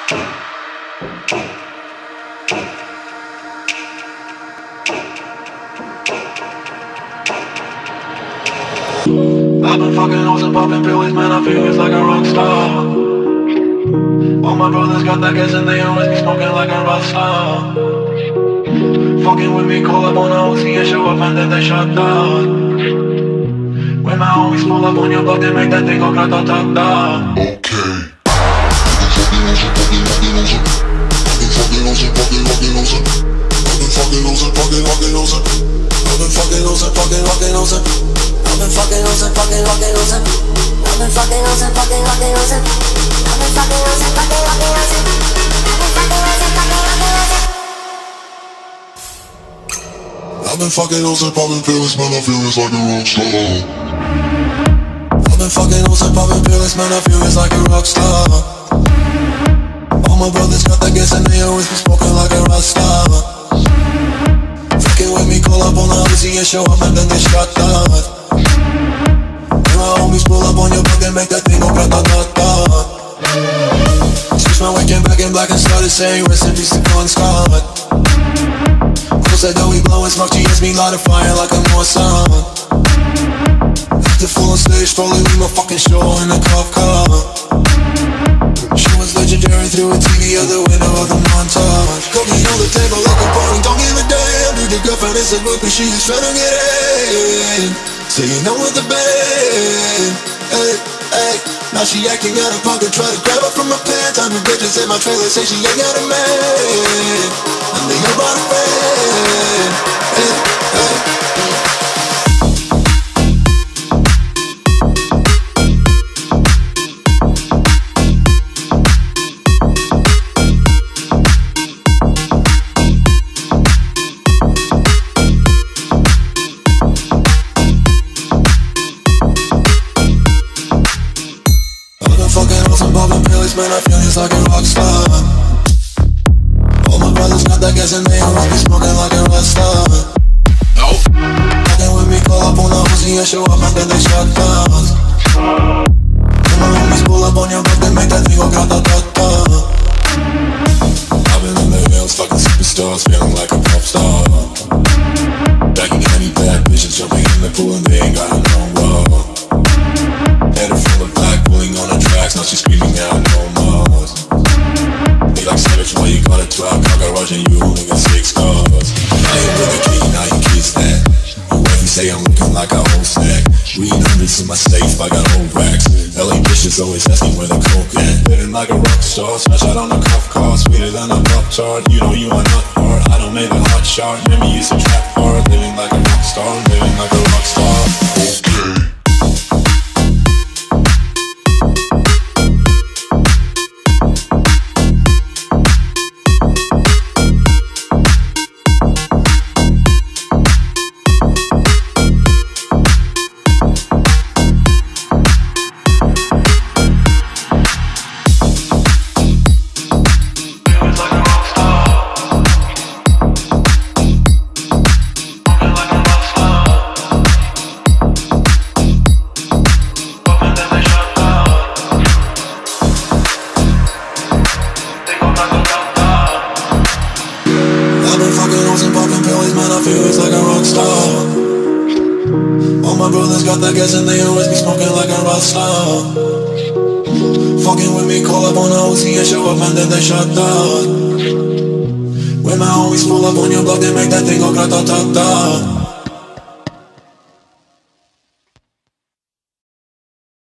I've been fucking hoes and popping pills, man, I feel it's like a rock star. All my brothers got that gas and they always be smoking like a rock star. Fucking with me, call up on a Uzi and show up and then they shut down. When my homies pull up on your block, they make that thing go grata-ta-ta. Okay. I've been fucking hoes and popping pills, man, I feel it's like a rock star. I've been fucking hoes and popping pills, man, I feel it's like a rock star. All my brothers got that gas and they always be smoking like a rock star. Fucking with me, call up on the Uzi and show up and then they shut down. When my homies pull up on your block, they make that thing go grata-ta-ta. Switch my weekend back in black and started saying rest in peace to Con Scott. Said that we blowin' smoke, she hits me light a fire like a Mossad. After full on stage, probably leave my fucking show in a cop car. She was legendary through a TV out the window of the montage. Cooking on the table like a party, don't give a damn. Dude, the girlfriend is a book, but she just tryna get in. So you know with the band, hey, hey. Now she acting out of pocket, try to grab her from my pants. I'm the bitches in my trailer, say she ain't got a man. And they ain't brought a friend, hey, hey. Man, I feel it's like a rock star. All my brothers got that gas and they always be smoking like a rock star. Nope. Fucking with me, call up on a Uzi and show up and then they shut down. When my homies pull up on your block, they make that thing go grata-ta-ta. I've been in the hills, fucking superstars, feeling like a pop star. Backing any bad bitches, jumping in the pool and they ain't got no love. Head full of black, pulling on the tracks, now she's screaming out no more. They like savage, why you got a 12 car garage and you only got 6 cars. I ain't with a key, now you kiss that. Your wife, you say I'm looking like a whole snack. Reading hundreds in my safe, I got old racks. LA bitches always asking where the coke at. Living like a rock star, smash out on a cuff car. Sweeter than a pop chart, you know you are not hard. I don't make a hot shot, remember you used to trap hard. Living like a rock star, living like a rock star. Okay. Got that gas and they always be smoking like a rock star. Fucking with me, call up on a Uzi and show up and then they shut down. When my homies pull up on your block, they make that thing go grata-ta-ta.